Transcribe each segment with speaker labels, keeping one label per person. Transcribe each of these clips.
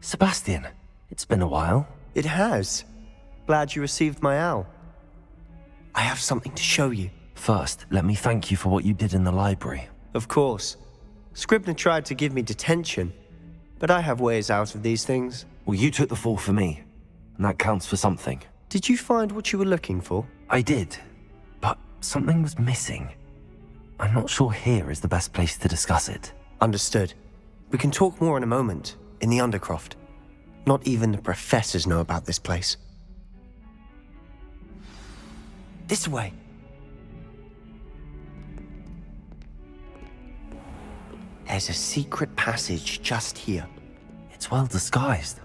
Speaker 1: Sebastian, it's been a while.
Speaker 2: It has. Glad you received my owl. I have something to show you.
Speaker 1: First, let me thank you for what you did in the library.
Speaker 2: Of course. Scribner tried to give me detention, but I have ways out of these things.
Speaker 1: Well, you took the fall for me, and that counts for something.
Speaker 2: Did you find what you were looking for?
Speaker 1: I did, but something was missing. I'm not sure here is the best place to discuss it.
Speaker 2: Understood. We can talk more in a moment, in the Undercroft. Not even the professors know about this place. This way. There's a secret passage just here.
Speaker 1: It's well disguised.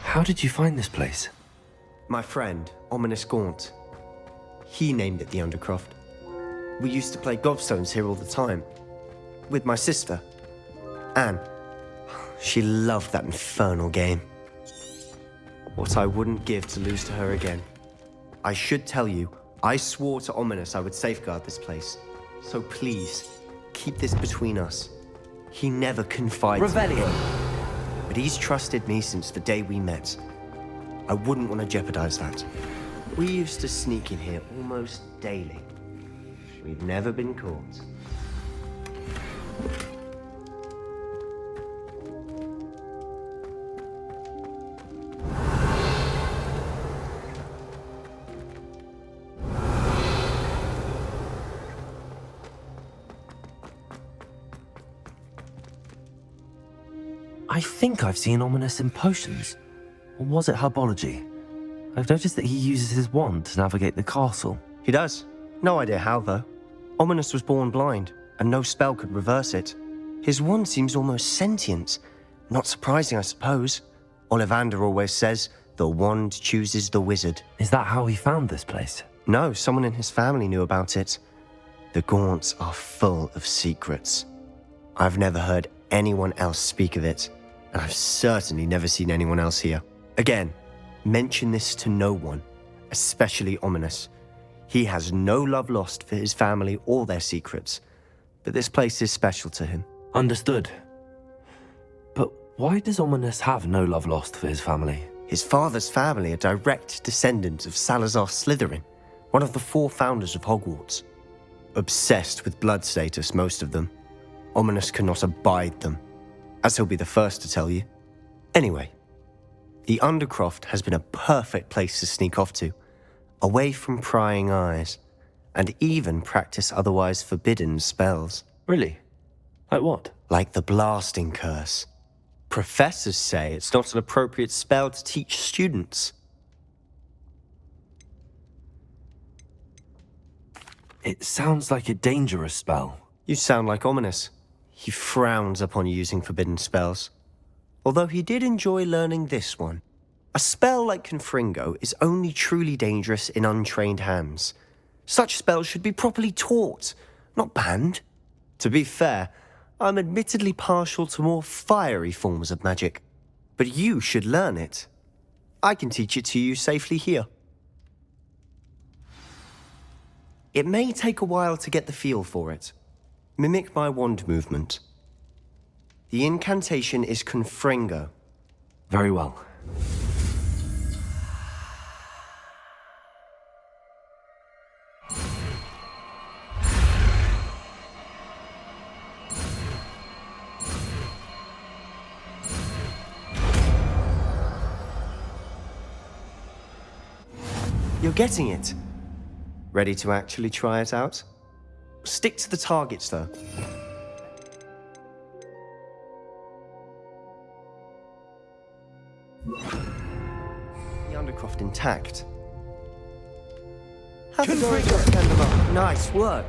Speaker 1: How did you find this place?
Speaker 2: My friend, Ominous Gaunt. He named it the Undercroft. We used to play gobstones here all the time. With my sister, Anne. She loved that infernal game. What I wouldn't give to lose to her again. I should tell you, I swore to Ominous I would safeguard this place. So please, keep this between us. He never confides in me. But he's trusted me since the day we met. I wouldn't want to jeopardize that. We used to sneak in here almost daily. We've never been caught.
Speaker 1: I think I've seen Ominous in potions. Or was it herbology? I've noticed that he uses his wand to navigate the castle.
Speaker 2: He does. No idea how, though. Ominous was born blind, and no spell could reverse it. His wand seems almost sentient. Not surprising, I suppose. Ollivander always says, the wand chooses the wizard.
Speaker 1: Is that how he found this place?
Speaker 2: No, someone in his family knew about it. The Gaunts are full of secrets. I've never heard anyone else speak of it, and I've certainly never seen anyone else here. Again, mention this to no one, especially Ominous. He has no love lost for his family or their secrets, but this place is special to him.
Speaker 1: Understood. But why does Ominous have no love lost for his family?
Speaker 2: His father's family are direct descendants of Salazar Slytherin, one of the 4 founders of Hogwarts. Obsessed with blood status, most of them. Ominous cannot abide them, as he'll be the first to tell you. Anyway, the Undercroft has been a perfect place to sneak off to, away from prying eyes, and even practice otherwise forbidden spells.
Speaker 1: Really? Like what?
Speaker 2: Like the blasting curse. Professors say it's not an appropriate spell to teach students.
Speaker 1: It sounds like a dangerous spell.
Speaker 2: You sound like Ominous. He frowns upon using forbidden spells. Although he did enjoy learning this one. A spell like Confringo is only truly dangerous in untrained hands. Such spells should be properly taught, not banned. To be fair, I'm admittedly partial to more fiery forms of magic. But you should learn it. I can teach it to you safely here. It may take a while to get the feel for it. Mimic my wand movement. The incantation is Confringo.
Speaker 1: Very well.
Speaker 2: You're getting it. Ready to actually try it out? Stick to the targets, though. The Undercroft intact. How's it going, Candela? Nice work.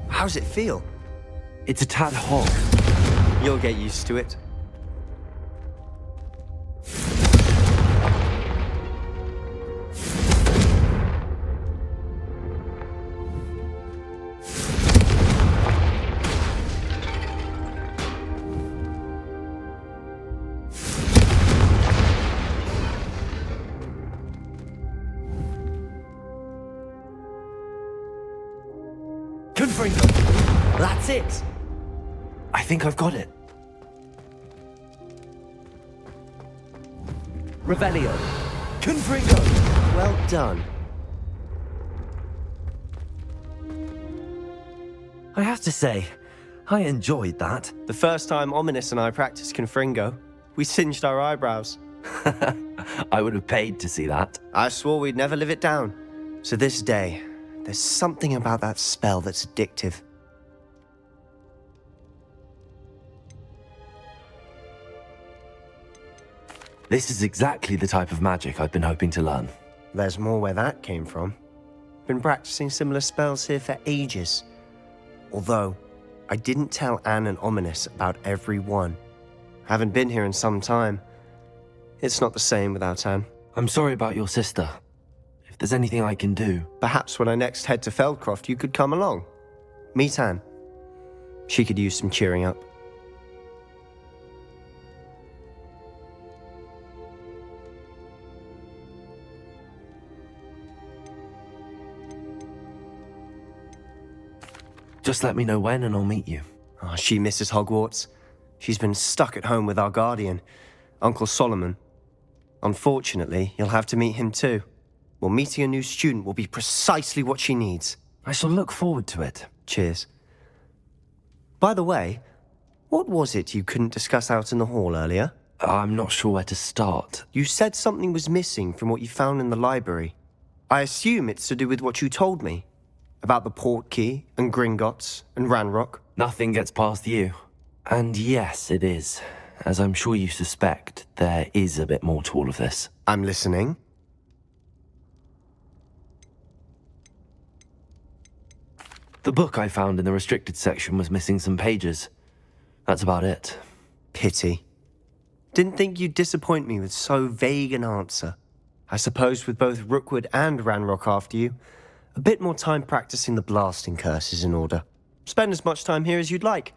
Speaker 2: How's it feel?
Speaker 1: It's a tad hot.
Speaker 2: You'll get used to it.
Speaker 1: Confringo!
Speaker 2: That's it!
Speaker 1: I think I've got it. Revelio! Confringo!
Speaker 2: Well done.
Speaker 1: I have to say, I enjoyed that.
Speaker 2: The first time Ominous and I practiced Confringo, we singed our eyebrows.
Speaker 1: I would have paid to see that.
Speaker 2: I swore we'd never live it down. To this day, there's something about that spell that's addictive.
Speaker 1: This is exactly the type of magic I've been hoping to learn.
Speaker 2: There's more where that came from. Been practicing similar spells here for ages. Although, I didn't tell Anne and Ominous about every one. Haven't been here in some time. It's not the same without Anne.
Speaker 1: I'm sorry about your sister. If there's anything I can do...
Speaker 2: Perhaps when I next head to Feldcroft, you could come along. Meet Anne. She could use some cheering up.
Speaker 1: Just let me know when and I'll meet you.
Speaker 2: Oh, she misses Hogwarts. She's been stuck at home with our guardian, Uncle Solomon. Unfortunately, you'll have to meet him too. Well, meeting a new student will be precisely what she needs.
Speaker 1: I shall look forward to it.
Speaker 2: Cheers. By the way, what was it you couldn't discuss out in the hall earlier?
Speaker 1: I'm not sure where to start.
Speaker 2: You said something was missing from what you found in the library. I assume it's to do with what you told me. About the Portkey, and Gringotts, and Ranrock.
Speaker 1: Nothing gets past you. And yes, it is. As I'm sure you suspect, there is a bit more to all of this.
Speaker 2: I'm listening.
Speaker 1: The book I found in the restricted section was missing some pages. That's about it.
Speaker 2: Pity. Didn't think you'd disappoint me with so vague an answer. I suppose with both Rookwood and Ranrock after you, a bit more time practicing the blasting curse is in order. Spend as much time here as you'd like.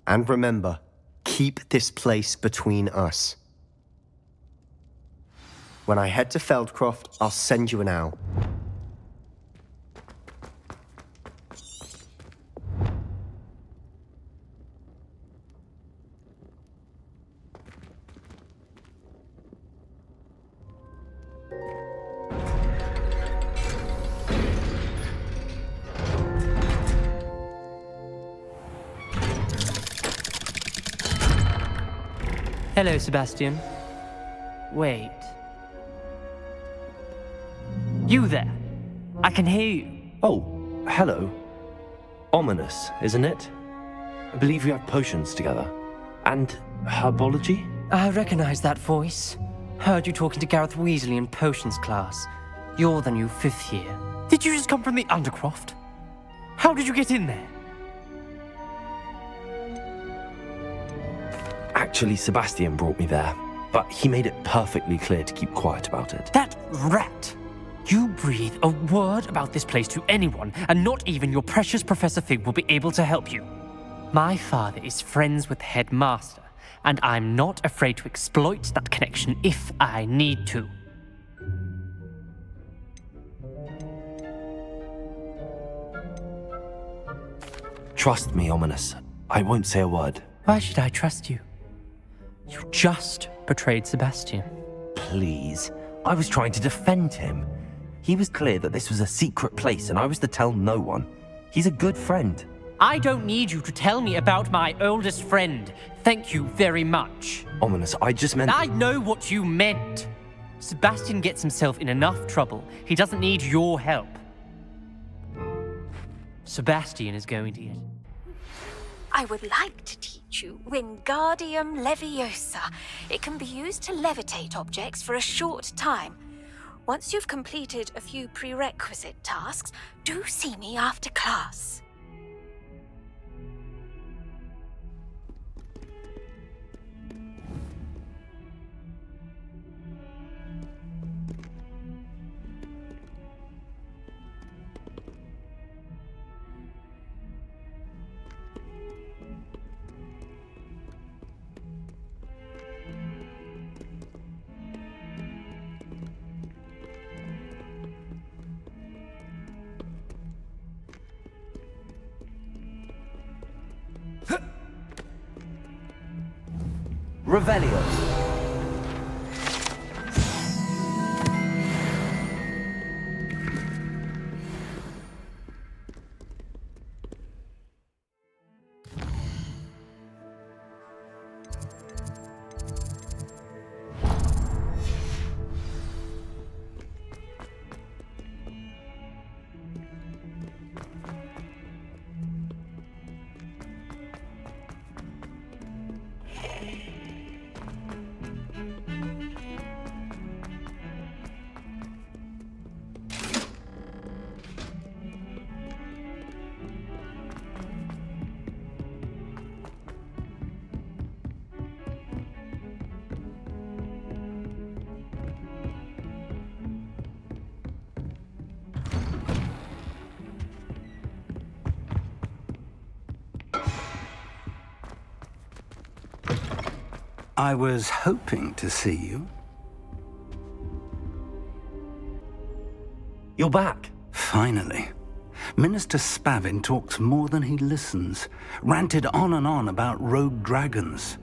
Speaker 2: And remember, keep this place between us. When I head to Feldcroft, I'll send you an owl.
Speaker 3: Hello, Sebastian. Wait. You there? I can hear you.
Speaker 1: Oh, hello. Ominous, isn't it? I believe we have potions together. And herbology?
Speaker 3: I recognize that voice. Heard you talking to Gareth Weasley in potions class. You're the new 5th year. Did you just come from the Undercroft? How did you get in there?
Speaker 1: Actually, Sebastian brought me there, but he made it perfectly clear to keep quiet about it.
Speaker 3: That rat! You breathe a word about this place to anyone, and not even your precious Professor Fig will be able to help you. My father is friends with the headmaster, and I'm not afraid to exploit that connection if I need to.
Speaker 1: Trust me, Ominous. I won't say a word.
Speaker 3: Why should I trust you? You just betrayed Sebastian.
Speaker 1: Please. I was trying to defend him. He was clear that this was a secret place and I was to tell no one. He's a good friend.
Speaker 3: I don't need you to tell me about my oldest friend. Thank you very much.
Speaker 1: Ominous, I just meant...
Speaker 3: I know what you meant. Sebastian gets himself in enough trouble. He doesn't need your help. Sebastian is going to get...
Speaker 4: I would like to teach you Wingardium Leviosa. It can be used to levitate objects for a short time. Once you've completed a few prerequisite tasks, do see me after class.
Speaker 1: Revelio.
Speaker 5: I was hoping to see you.
Speaker 1: You're back.
Speaker 5: Finally. Minister Spavin talks more than he listens. Ranted on and on about rogue dragons.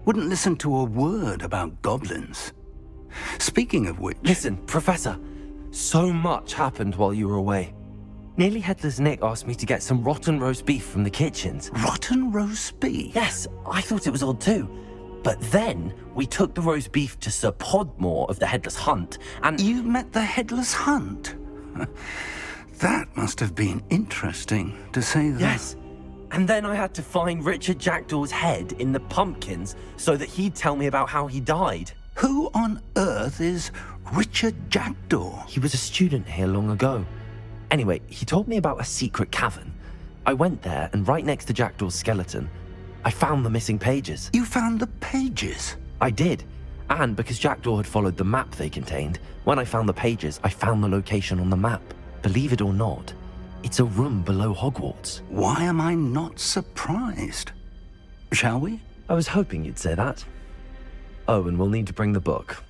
Speaker 5: Wouldn't listen to a word about goblins. Speaking of which...
Speaker 1: Listen, Professor. So much happened while you were away. Nearly Headless Nick asked me to get some rotten roast beef from the kitchens.
Speaker 5: Rotten roast beef?
Speaker 1: Yes, I thought it was odd too. But then we took the roast beef to Sir Podmore of the Headless Hunt, and...
Speaker 5: You met the Headless Hunt? That must have been interesting, to say the...
Speaker 1: Yes. And then I had to find Richard Jackdaw's head in the pumpkins so that he'd tell me about how he died.
Speaker 5: Who on earth is Richard Jackdaw?
Speaker 1: He was a student here long ago. Anyway, he told me about a secret cavern. I went there, and right next to Jackdaw's skeleton, I found the missing pages.
Speaker 5: You found the pages?
Speaker 1: I did. And because Jackdaw had followed the map they contained, when I found the pages, I found the location on the map. Believe it or not, it's a room below Hogwarts.
Speaker 5: Why am I not surprised? Shall we?
Speaker 1: I was hoping you'd say that. Oh, and we'll need to bring the book.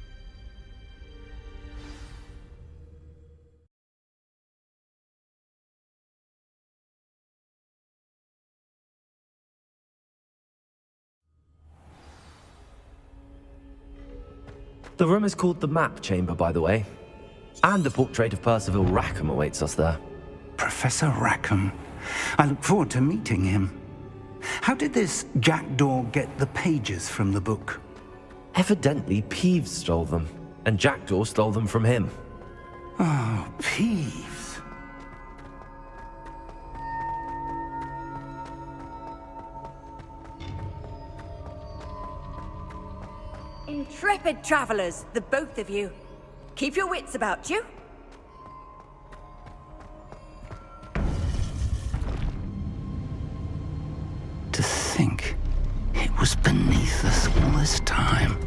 Speaker 1: The room is called the Map Chamber, by the way. And the portrait of Percival Rackham awaits us there.
Speaker 5: Professor Rackham. I look forward to meeting him. How did this Jackdaw get the pages from the book?
Speaker 1: Evidently, Peeves stole them, and Jackdaw stole them from him.
Speaker 5: Oh, Peeves.
Speaker 6: Intrepid travelers, the both of you. Keep your wits about you.
Speaker 5: To think it was beneath us all this time.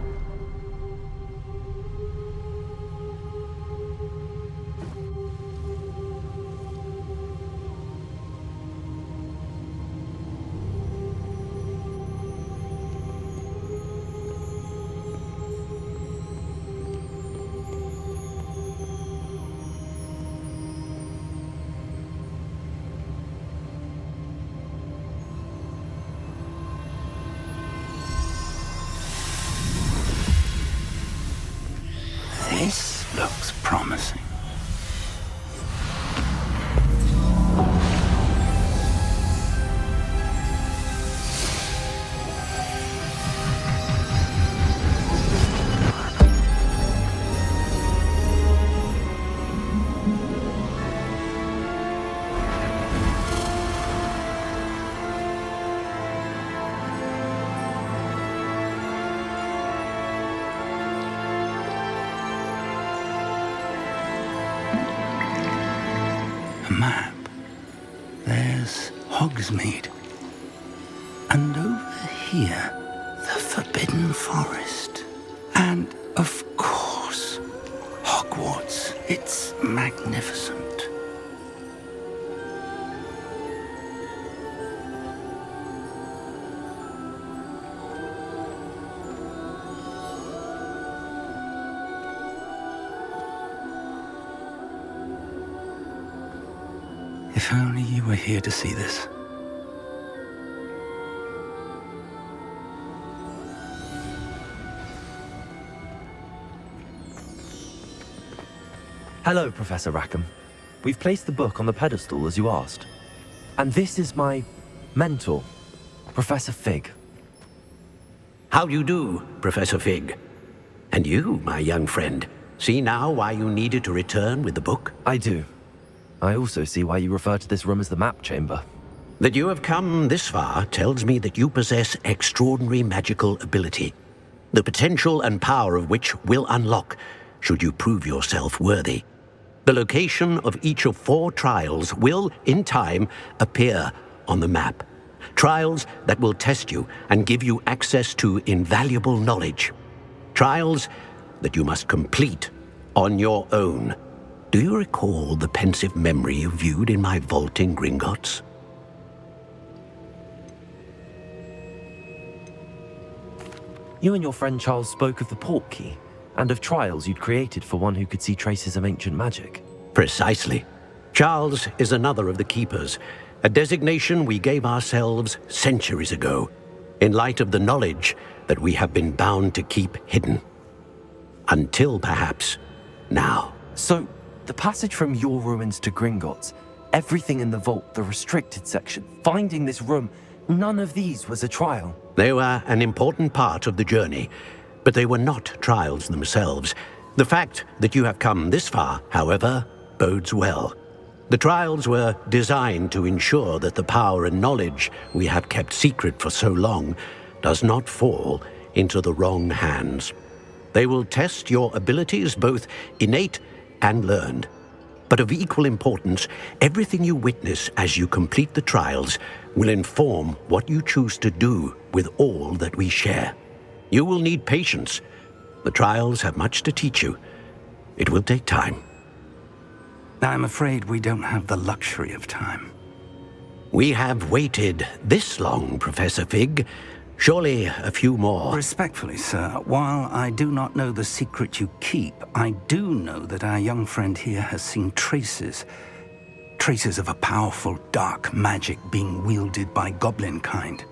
Speaker 5: This looks promising. A map. There's Hogsmeade. And over here, the Forbidden Forest. And, of course, Hogwarts. It's magnificent. If only you were here to see this.
Speaker 1: Hello, Professor Rackham. We've placed the book on the pedestal as you asked. And this is my mentor, Professor Fig.
Speaker 7: How do you do, Professor Fig? And you, my young friend, see now why you needed to return with the book?
Speaker 1: I do. I also see why you refer to this room as the map chamber.
Speaker 7: That you have come this far tells me that you possess extraordinary magical ability, the potential and power of which will unlock should you prove yourself worthy. The location of each of 4 trials will, in time, appear on the map. Trials that will test you and give you access to invaluable knowledge. Trials that you must complete on your own. Do you recall the pensive memory you viewed in my vault in Gringotts?
Speaker 1: You and your friend Charles spoke of the port key, and of trials you'd created for one who could see traces of ancient magic.
Speaker 7: Precisely. Charles is another of the Keepers, a designation we gave ourselves centuries ago, in light of the knowledge that we have been bound to keep hidden. Until, perhaps, now.
Speaker 1: So, the passage from your ruins to Gringotts, everything in the vault, the restricted section, finding this room, none of these was a trial.
Speaker 7: They were an important part of the journey, but they were not trials themselves. The fact that you have come this far, however, bodes well. The trials were designed to ensure that the power and knowledge we have kept secret for so long does not fall into the wrong hands. They will test your abilities, both innate and learned. But of equal importance, everything you witness as you complete the trials will inform what you choose to do with all that we share. You will need patience. The trials have much to teach you. It will take time.
Speaker 5: I'm afraid we don't have the luxury of time.
Speaker 7: We have waited this long, Professor Fig. Surely a few more.
Speaker 5: Respectfully, sir, while I do not know the secret you keep, I do know that our young friend here has seen traces of a powerful dark magic being wielded by goblin kind.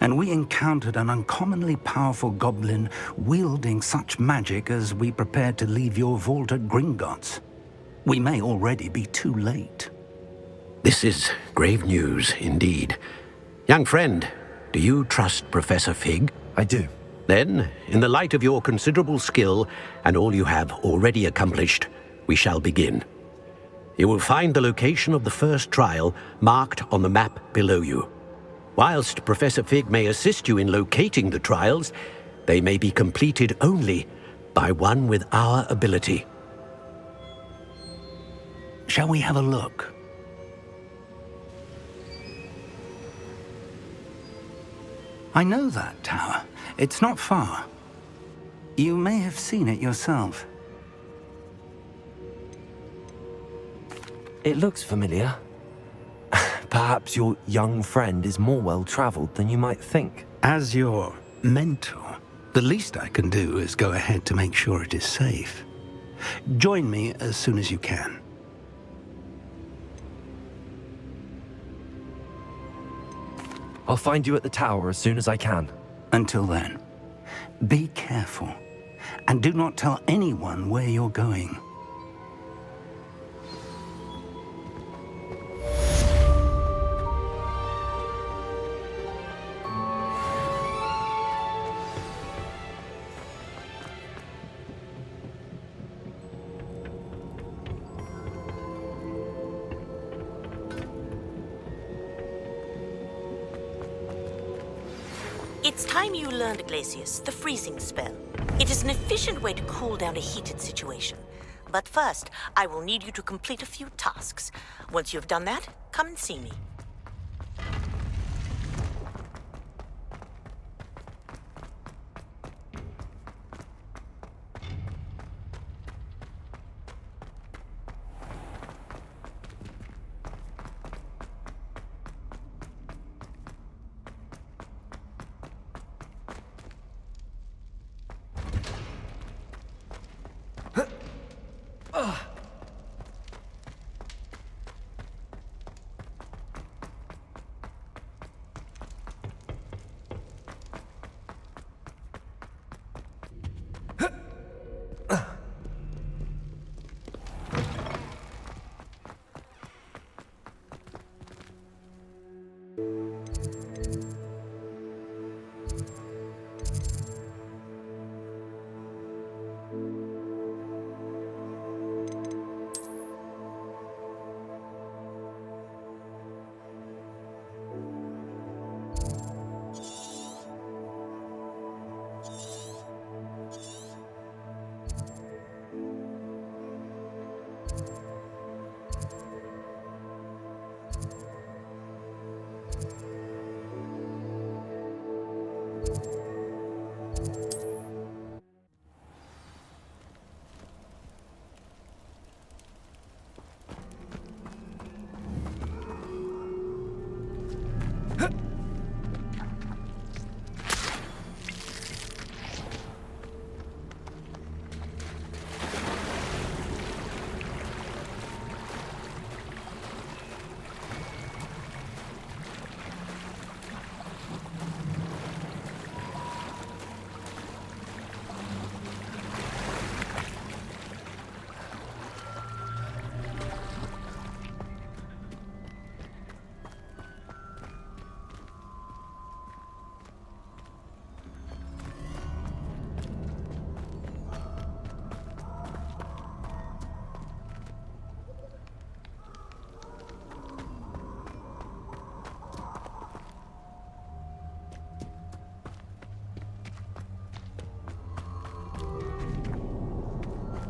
Speaker 5: And we encountered an uncommonly powerful goblin wielding such magic as we prepared to leave your vault at Gringotts. We may already be too late.
Speaker 7: This is grave news indeed. Young friend, do you trust Professor Fig?
Speaker 1: I do.
Speaker 7: Then, in the light of your considerable skill and all you have already accomplished, we shall begin. You will find the location of the first trial marked on the map below you. Whilst Professor Fig may assist you in locating the trials, they may be completed only by one with our ability.
Speaker 5: Shall we have a look? I know that tower. It's not far. You may have seen it yourself.
Speaker 1: It looks familiar. Perhaps your young friend is more well-traveled than you might think.
Speaker 5: As your mentor, the least I can do is go ahead to make sure it is safe. Join me as soon as you can.
Speaker 1: I'll find you at the tower as soon as I can.
Speaker 5: Until then, be careful, and do not tell anyone where you're going.
Speaker 8: It's time you learned, Glacius, the freezing spell. It is an efficient way to cool down a heated situation. But first, I will need you to complete a few tasks. Once you have done that, come and see me.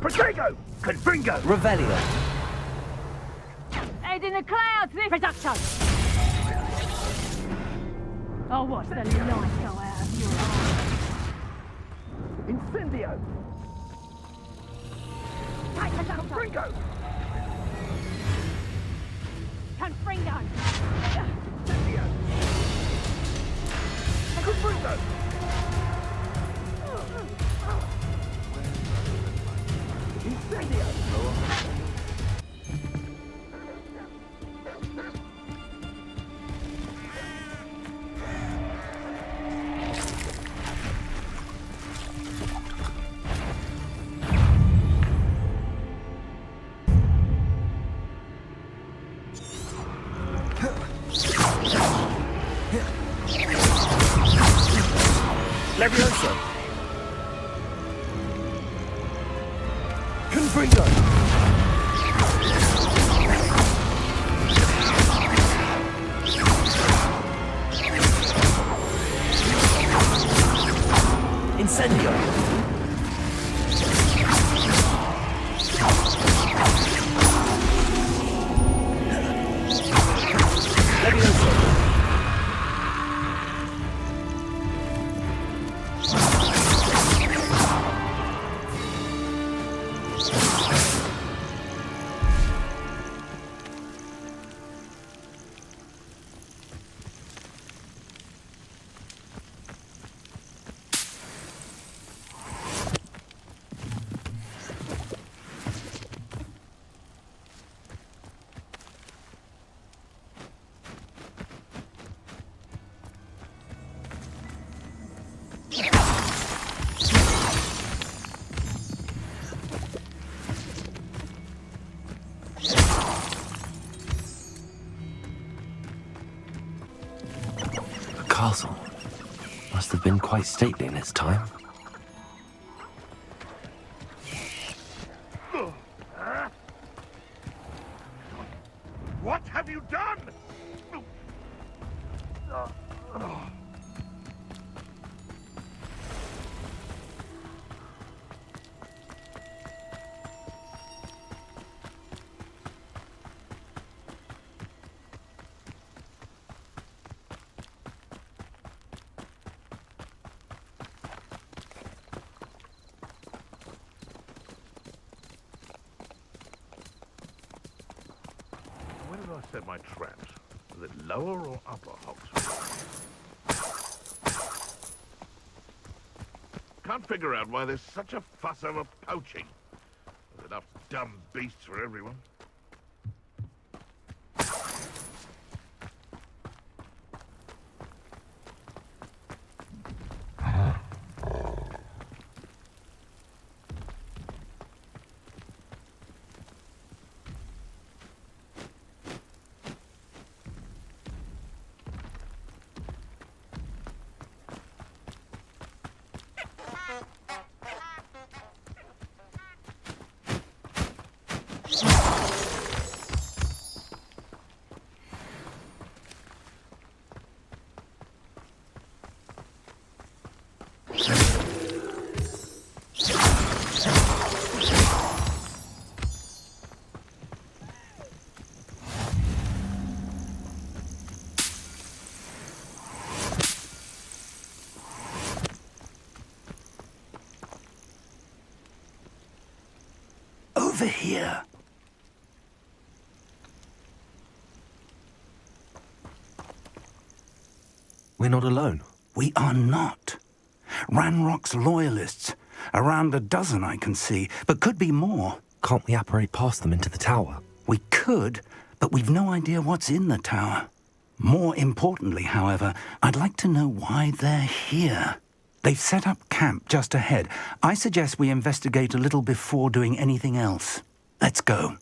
Speaker 9: Protego! Confringo!
Speaker 1: Revelio.
Speaker 10: Head in the clouds, this production! Oh, watch the light go out of your eyes.
Speaker 9: Incendio!
Speaker 10: Take the doctor!
Speaker 9: Confringo!
Speaker 10: Confringo!
Speaker 9: Incendio! Confringo! Incendio!
Speaker 1: Leviosa. Confringo. Incendio. Leviosa. The castle must have been quite stately in its time.
Speaker 9: What have you done? Where did I set my traps? Was it lower or upper Hogswart? Can't figure out why there's such a fuss over poaching. There's enough dumb beasts for everyone.
Speaker 5: Over here.
Speaker 1: We're not alone.
Speaker 5: We are not. Ranrock's loyalists. Around a dozen I can see, but could be more.
Speaker 1: Can't we apparate past them into the tower?
Speaker 5: We could, but we've no idea what's in the tower. More importantly, however, I'd like to know why they're here. They've set up camp just ahead. I suggest we investigate a little before doing anything else. Let's go.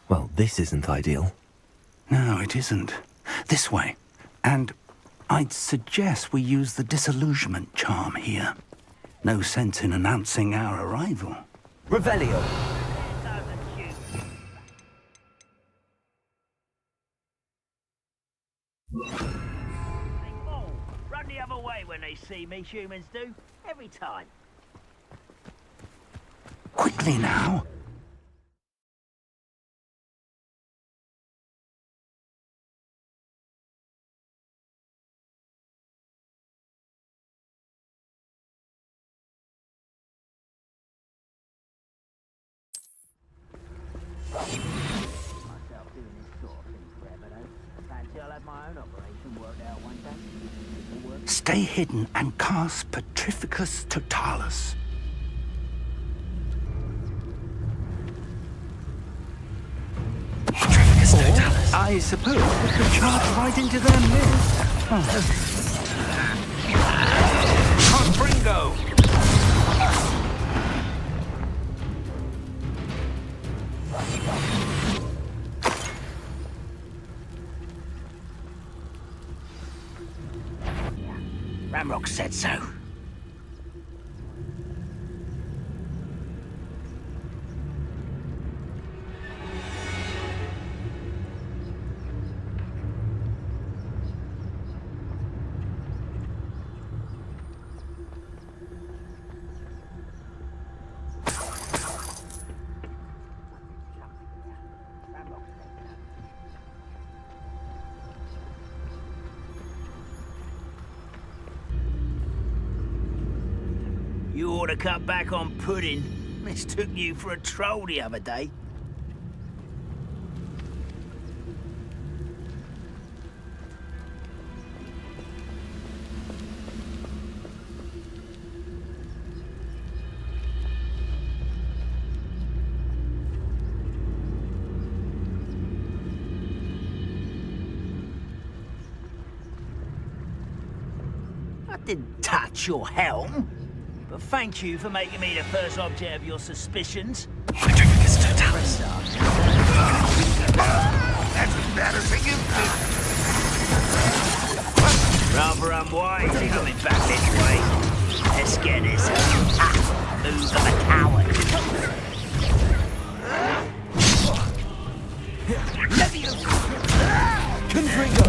Speaker 1: Well, this isn't ideal.
Speaker 5: No, it isn't. This way. And I'd suggest we use the disillusionment charm here. No sense in announcing our arrival.
Speaker 1: Revelio.
Speaker 11: Run the other way when they see me, humans do. Every time.
Speaker 5: quickly now. Stay hidden and cast Petrificus Totalis.
Speaker 1: Petrificus Totalis.
Speaker 5: I suppose we could charge right into their midst.
Speaker 9: Confringo!
Speaker 5: Ramrock said so.
Speaker 11: You ought to cut back on pudding. Mistook you for a troll the other day. I didn't touch your helm. But thank you for making me the first object of your suspicions.
Speaker 1: Petrificus Totalis.
Speaker 9: That's embarrassing, isn't it?
Speaker 11: Rather unwise coming back this way. Let's get this. Move of a coward.
Speaker 1: Confringo.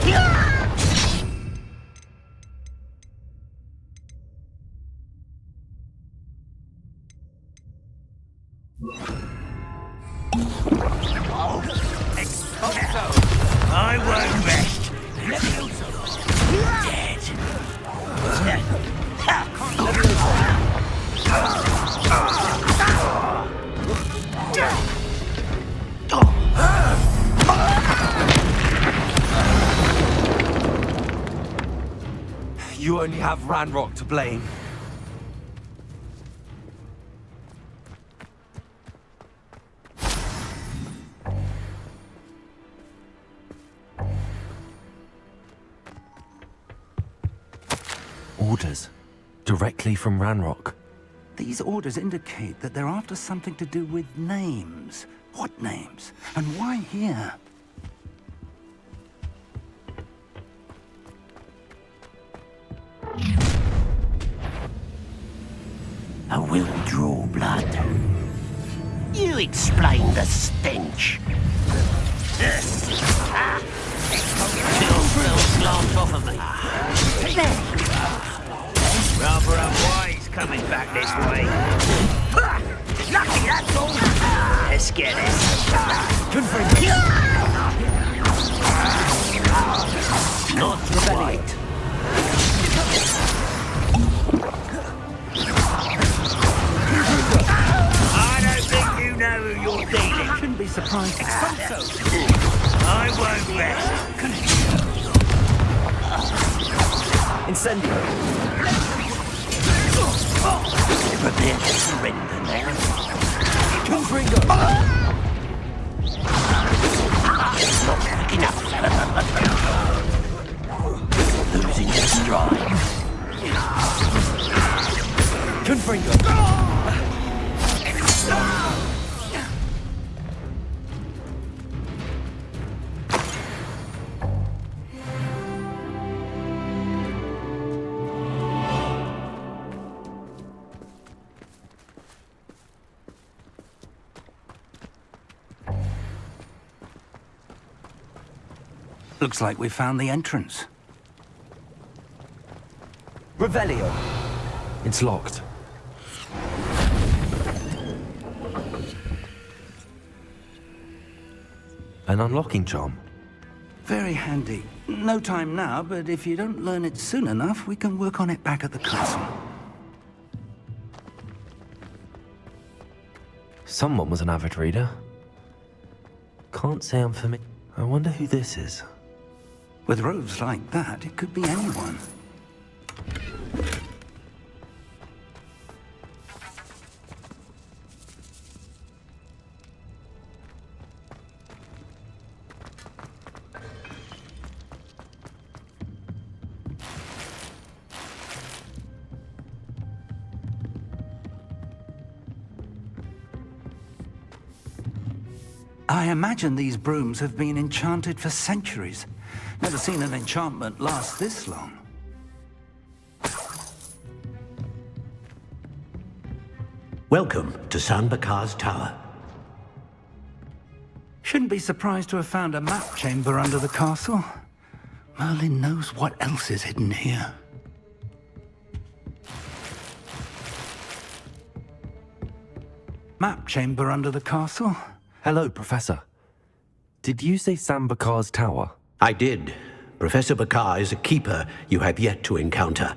Speaker 11: I won't rest.
Speaker 1: You only have Ranrock to blame. Orders. Directly from Ranrock.
Speaker 5: These orders indicate that they're after something to do with names. What names? And why here?
Speaker 7: I will draw blood. You explain the stench.
Speaker 11: Chill spells glance off of me. Rather unwise coming back this way. Lucky, that's all. Let's get this.
Speaker 7: Not right.
Speaker 11: I don't think you know who you're dealing.
Speaker 5: Shouldn't be surprised.
Speaker 11: I won't rest.
Speaker 1: Incendio.
Speaker 7: Prepare to surrender now.
Speaker 1: Confringo.
Speaker 7: Not quick enough. Losing your stride.
Speaker 1: Confringo.
Speaker 5: Looks like we found the entrance.
Speaker 1: Revelio. It's locked. An unlocking charm.
Speaker 5: Very handy. No time now, but if you don't learn it soon enough, we can work on it back at the castle.
Speaker 1: Someone was an avid reader. Can't say I'm familiar. I wonder who this is.
Speaker 5: With robes like that, it could be anyone. I imagine these brooms have been enchanted for centuries. Never seen an enchantment last this long.
Speaker 7: Welcome to San Bakar's tower.
Speaker 5: Shouldn't be surprised to have found a map chamber under the castle. Merlin knows what else is hidden here. Map chamber under the castle?
Speaker 1: Hello, Professor. Did you say San Bakar's tower?
Speaker 7: I did. Professor Bakar is a keeper you have yet to encounter.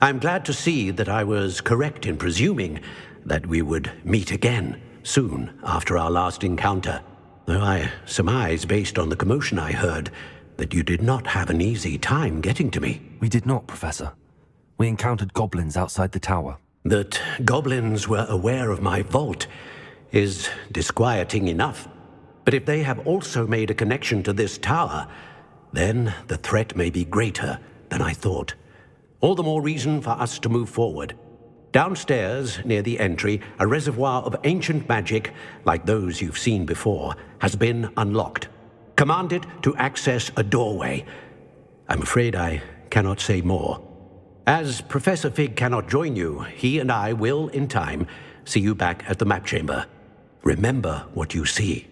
Speaker 7: I'm glad to see that I was correct in presuming that we would meet again soon after our last encounter, though I surmise, based on the commotion I heard, that you did not have an easy time getting to me.
Speaker 1: We did not, Professor. We encountered goblins outside the tower.
Speaker 7: That goblins were aware of my vault is disquieting enough. But if they have also made a connection to this tower, then the threat may be greater than I thought. All the more reason for us to move forward. Downstairs, near the entry, a reservoir of ancient magic, like those you've seen before, has been unlocked. Command it to access a doorway. I'm afraid I cannot say more. As Professor Fig cannot join you, he and I will, in time, see you back at the map chamber. Remember what you see.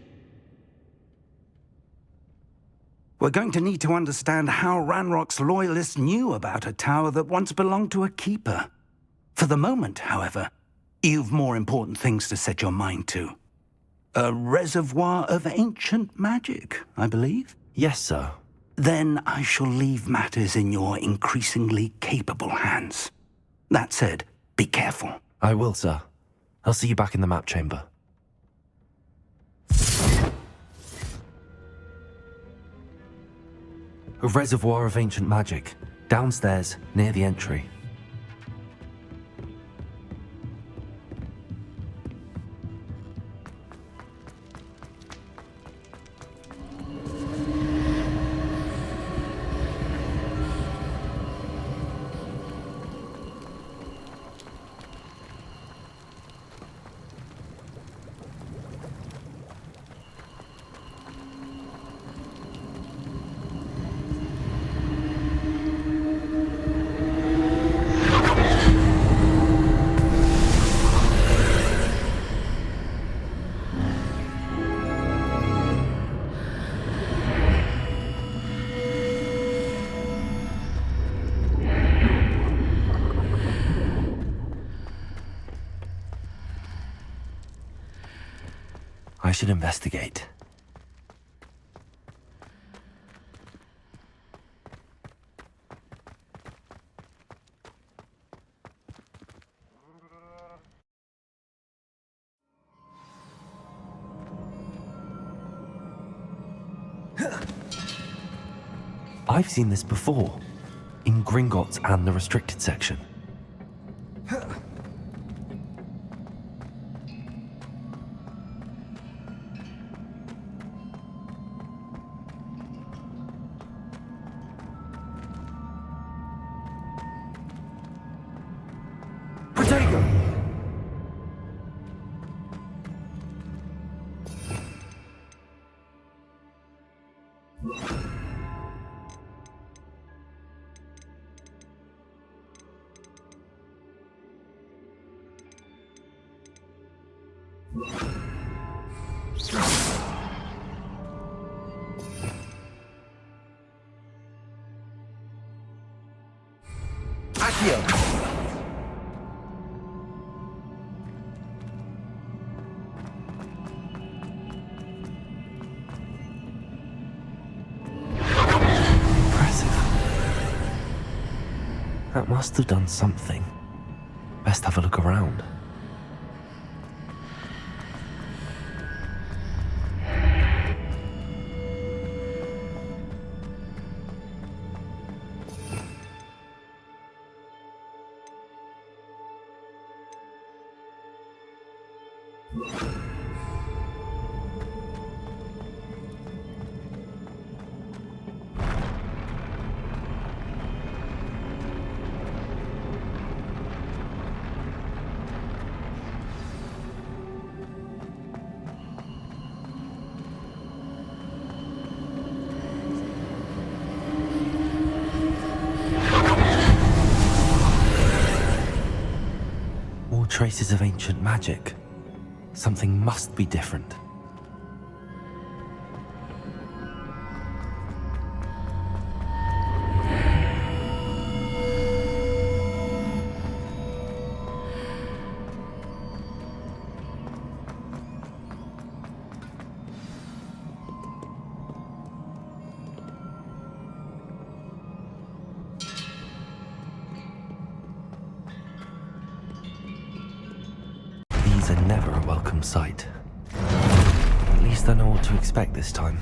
Speaker 5: We're going to need to understand how Ranrock's loyalists knew about a tower that once belonged to a keeper. For the moment, however, you've more important things to set your mind to. A reservoir of ancient magic, I believe?
Speaker 1: Yes, sir.
Speaker 5: Then I shall leave matters in your increasingly capable hands. That said, be careful.
Speaker 1: I will, sir. I'll see you back in the map chamber. A reservoir of ancient magic, downstairs, near the entry. I should investigate. I've seen this before, in Gringotts and the restricted section. That must have done something. Best have a look around. More traces of ancient magic. Something must be different. These are never a welcome sight. At least I know what to expect this time.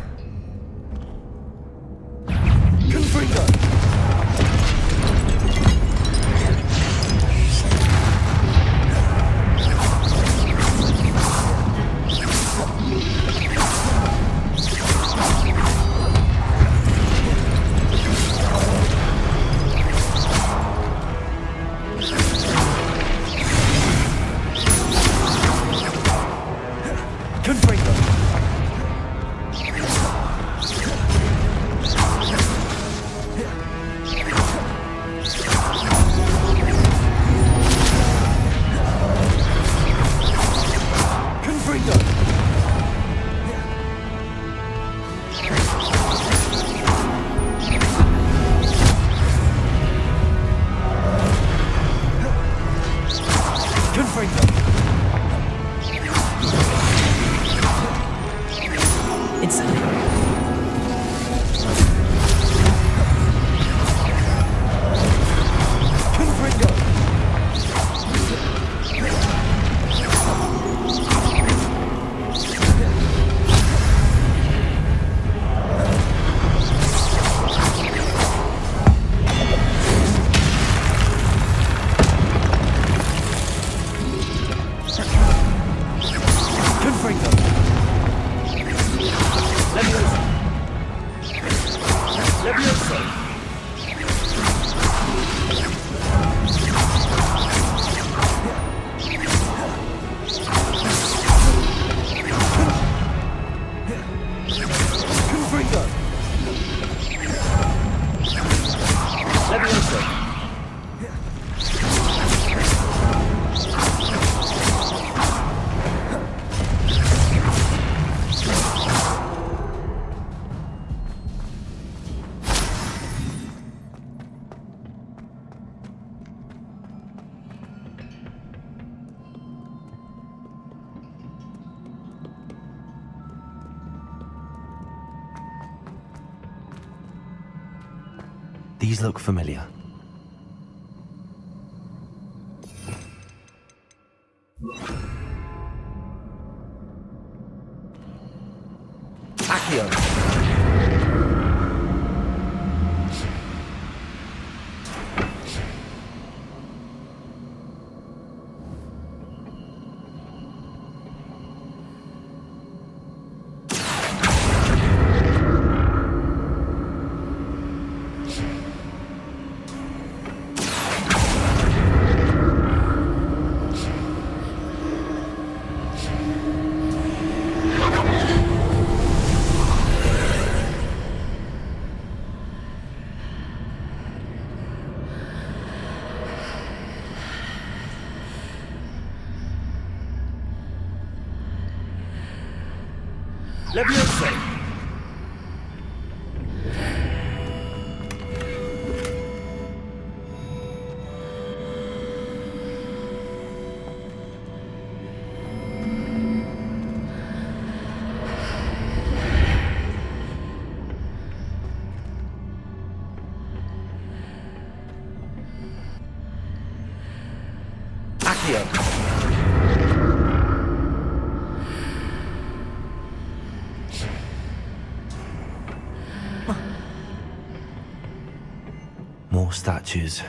Speaker 1: These look familiar. Accio!
Speaker 9: Leviosa!
Speaker 1: More statues.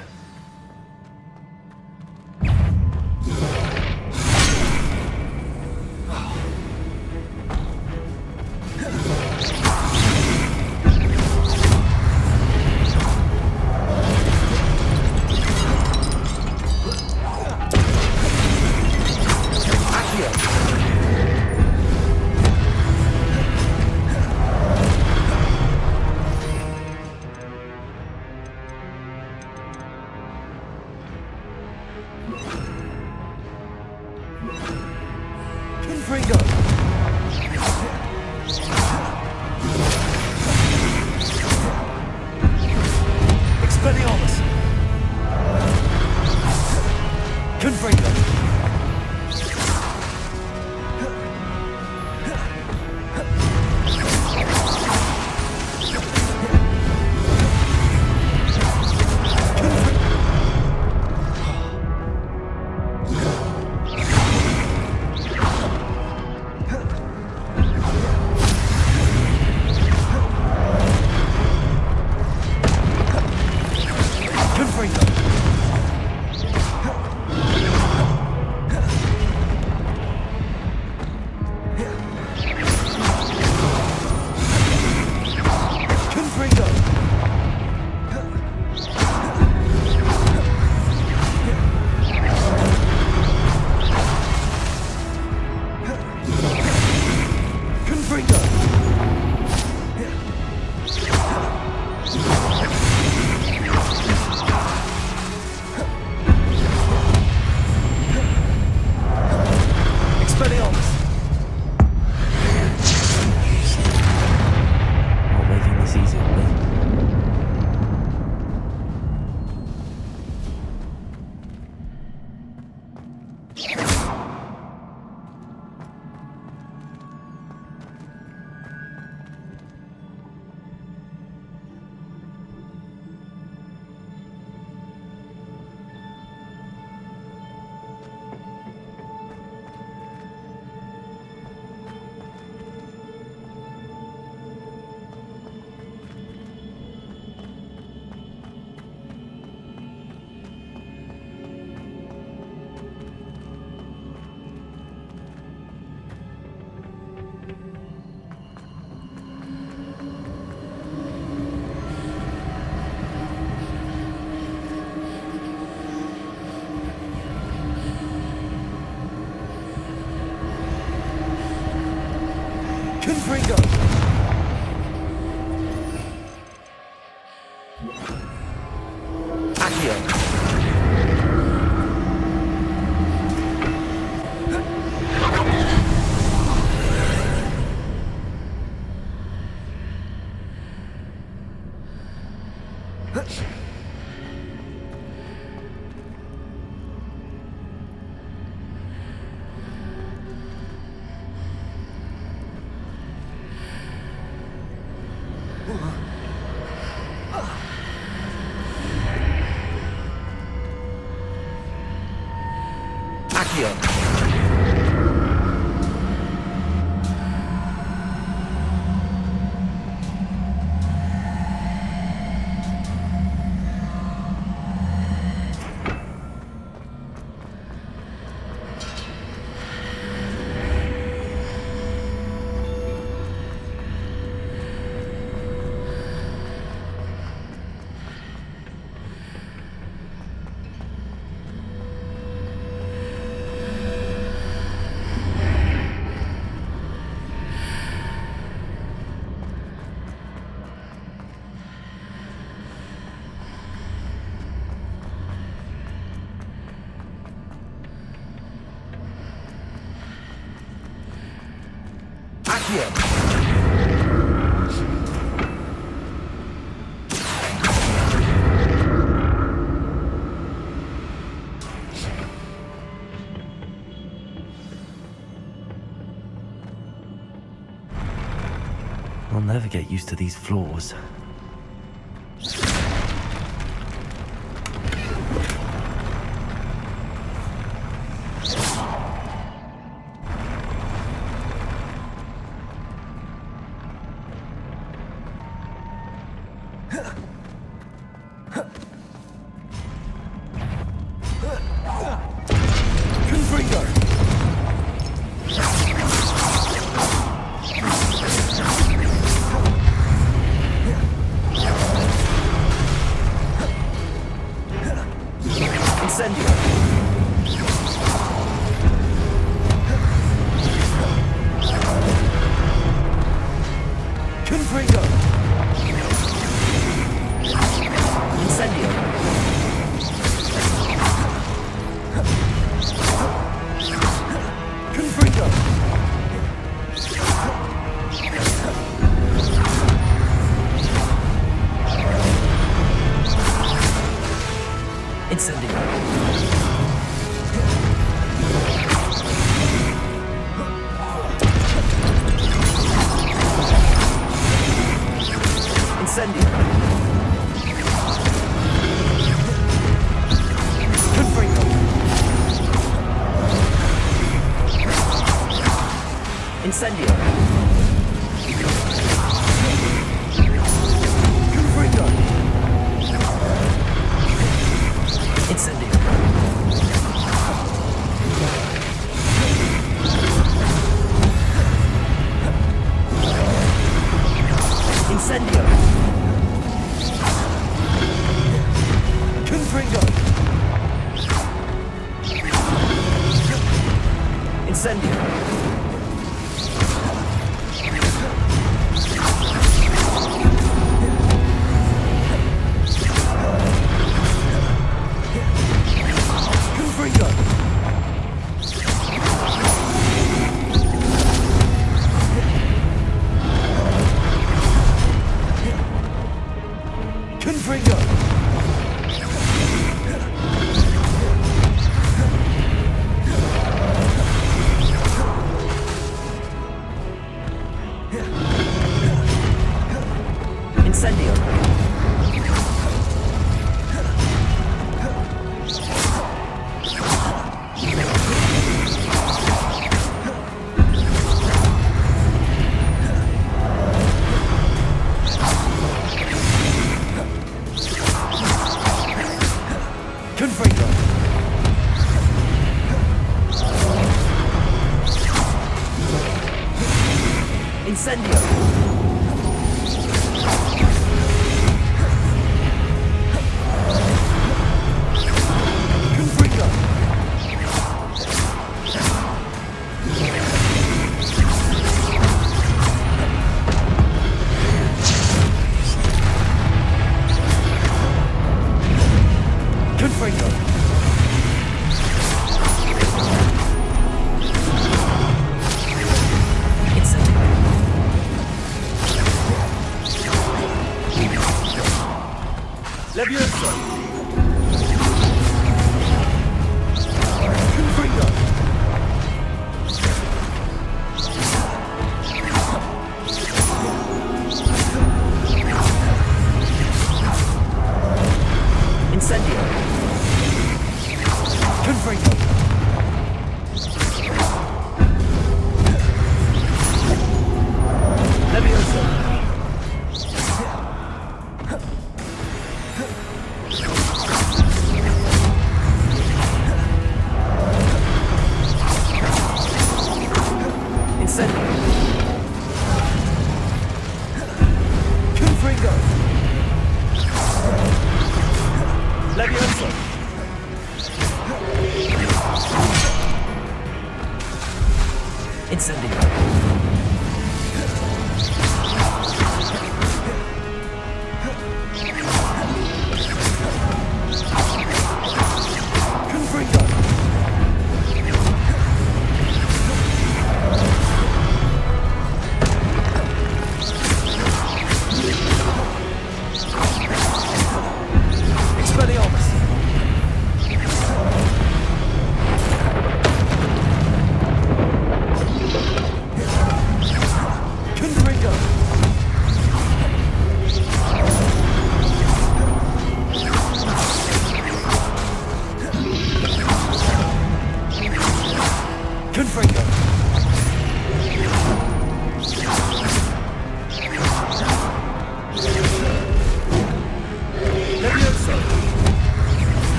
Speaker 1: I'll never get used to these floors.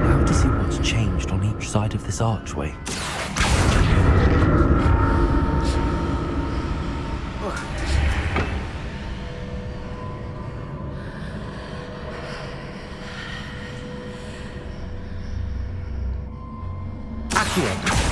Speaker 1: How to see what's changed on each side of this archway?
Speaker 2: Accio!